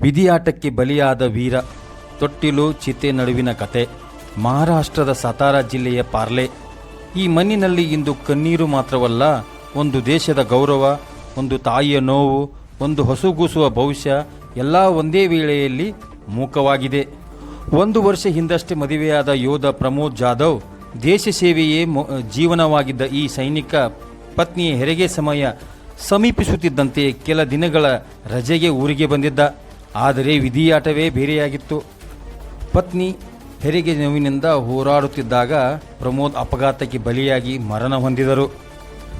ವಿಧಿಯಾಟಕ್ಕೆ ಬಲಿಯಾದ ವೀರ, ತೊಟ್ಟಿಲು ಚಿತೆ ನಡುವಿನ ಕತೆ. ಮಹಾರಾಷ್ಟ್ರದ ಸತಾರಾ ಜಿಲ್ಲೆಯ ಪಾರ್ಲೆ. ಈ ಮಣ್ಣಿನಲ್ಲಿ ಇಂದು ಕಣ್ಣೀರು ಮಾತ್ರವಲ್ಲ, ಒಂದು ದೇಶದ ಗೌರವ, ಒಂದು ತಾಯಿಯ ನೋವು, ಒಂದು ಹಸುಗೂಸುವ ಭವಿಷ್ಯ ಎಲ್ಲ ಒಂದೇ ವೇಳೆಯಲ್ಲಿ ಮೂಕವಾಗಿದೆ. 1 ವರ್ಷ ಹಿಂದಷ್ಟೇ ಮದುವೆಯಾದ ಯೋಧ ಪ್ರಮೋದ್ ಜಾಧವ್, ದೇಶ ಸೇವೆಯೇ ಜೀವನವಾಗಿದ್ದ ಈ ಸೈನಿಕ ಪತ್ನಿಯ ಹೆರಿಗೆ ಸಮಯ ಸಮೀಪಿಸುತ್ತಿದ್ದಂತೆ ಕೆಲ ದಿನಗಳ ರಜೆಗೆ ಊರಿಗೆ ಬಂದಿದ್ದ. ಆದರೆ ವಿಧಿಯಾಟವೇ ಬೇರೆಯಾಗಿತ್ತು. ಪತ್ನಿ ಹೆರಿಗೆ ನೋವಿನಿಂದ ಹೋರಾಡುತ್ತಿದ್ದಾಗ ಪ್ರಮೋದ್ ಅಪಘಾತಕ್ಕೆ ಬಲಿಯಾಗಿ ಮರಣ ಹೊಂದಿದರು.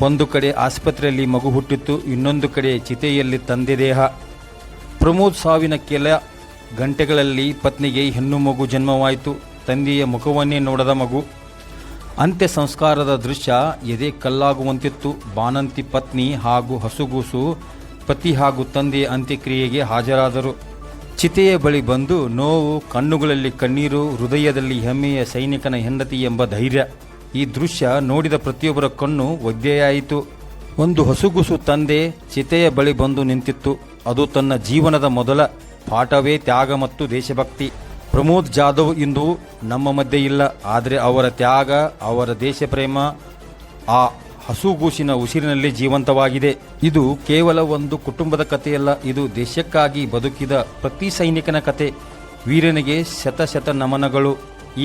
ಒಂದು ಕಡೆ ಆಸ್ಪತ್ರೆಯಲ್ಲಿ ಮಗು ಹುಟ್ಟಿತ್ತು, ಇನ್ನೊಂದು ಕಡೆ ಚಿತೆಯಲ್ಲಿ ತಂದೆ ದೇಹ. ಪ್ರಮೋದ್ ಸಾವಿನ ಕೆಲ ಗಂಟೆಗಳಲ್ಲಿ ಪತ್ನಿಗೆ ಹೆಣ್ಣು ಮಗು ಜನ್ಮವಾಯಿತು. ತಂದೆಯ ಮುಖವನ್ನೇ ನೋಡದ ಮಗು. ಅಂತ್ಯ ಸಂಸ್ಕಾರದ ದೃಶ್ಯ ಎದೆ ಕಲ್ಲಾಗುವಂತಿತ್ತು. ಬಾಣಂತಿ ಪತ್ನಿ ಹಾಗೂ ಹಸುಗೂಸು ಪತಿ ಹಾಗೂ ತಂದೆಯ ಅಂತ್ಯಕ್ರಿಯೆಗೆ ಹಾಜರಾದರು. ಚಿತೆಯ ಬಳಿ ಬಂದು ನೋವು, ಕಣ್ಣುಗಳಲ್ಲಿ ಕಣ್ಣೀರು, ಹೃದಯದಲ್ಲಿ ಹೆಮ್ಮೆಯ ಸೈನಿಕನ ಹೆಂಡತಿ ಎಂಬ ಧೈರ್ಯ. ಈ ದೃಶ್ಯ ನೋಡಿದ ಪ್ರತಿಯೊಬ್ಬರ ಕಣ್ಣು ಒದ್ದೆಯಾಯಿತು. ಒಂದು ಹಸುಗೂಸು ತಂದೆ ಚಿತೆಯ ಬಳಿ ಬಂದು ನಿಂತಿತ್ತು. ಅದು ತನ್ನ ಜೀವನದ ಮೊದಲ ಪಾಠವೇ ತ್ಯಾಗ ಮತ್ತು ದೇಶಭಕ್ತಿ. ಪ್ರಮೋದ್ ಜಾಧವ್ ಇಂದು ನಮ್ಮ ಮಧ್ಯೆ ಇಲ್ಲ, ಆದರೆ ಅವರ ತ್ಯಾಗ, ಅವರ ದೇಶ ಪ್ರೇಮ ಆ ಹಸುಗೂಸಿನ ಉಸಿರಿನಲ್ಲಿ ಜೀವಂತವಾಗಿದೆ. ಇದು ಕೇವಲ ಒಂದು ಕುಟುಂಬದ ಕಥೆಯಲ್ಲ, ಇದು ದೇಶಕ್ಕಾಗಿ ಬದುಕಿದ ಪ್ರತಿ ಸೈನಿಕನ ಕತೆ. ವೀರನಿಗೆ ಶತ ನಮನಗಳು.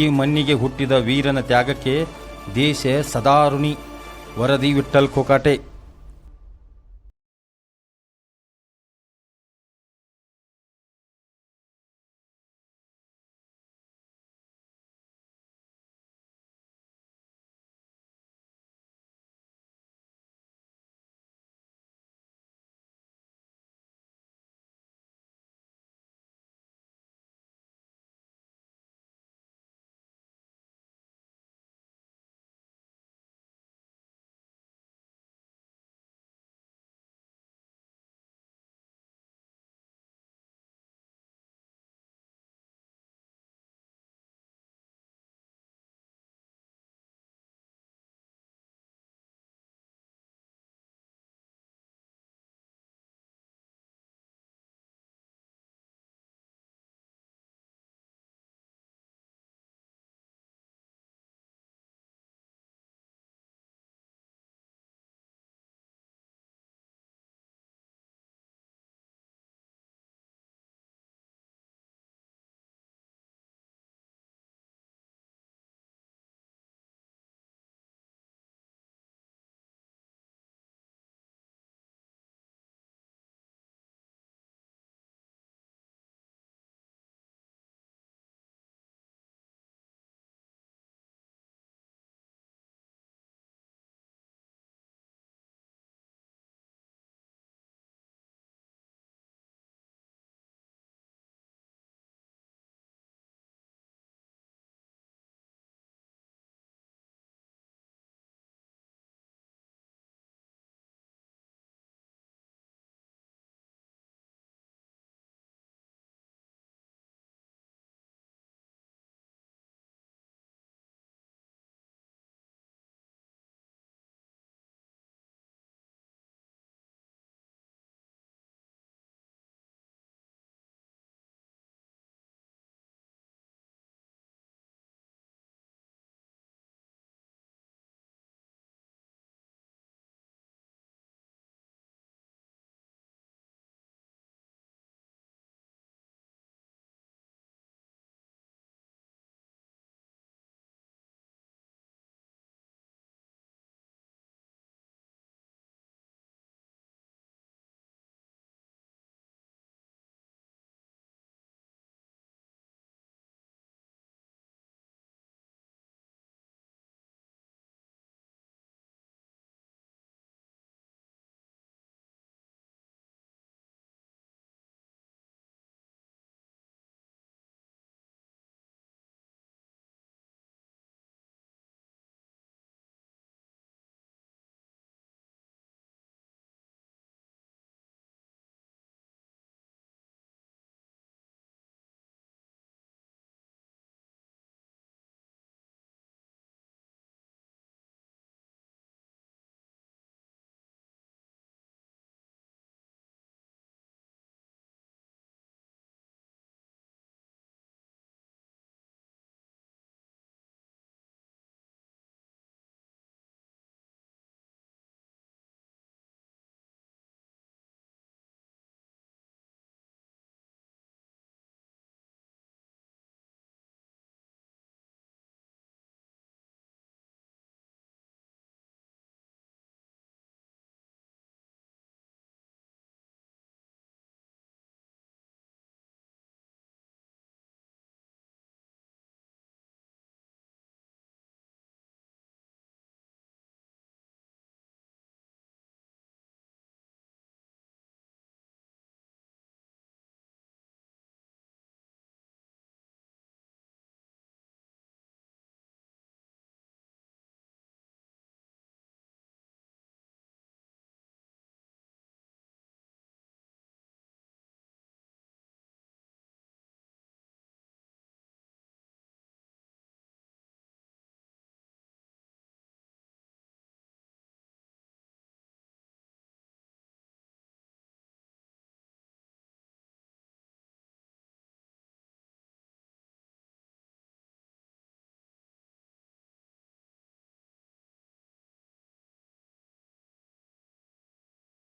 ಈ ಮಣ್ಣಿಗೆ ಹುಟ್ಟಿದ ವೀರನ ತ್ಯಾಗಕ್ಕೆ ದೇಶ ಸದಾ ಋಣಿ. ವರದಿ ವಿಠ್ಠಲ್ ಕೋಕಾಟೆ.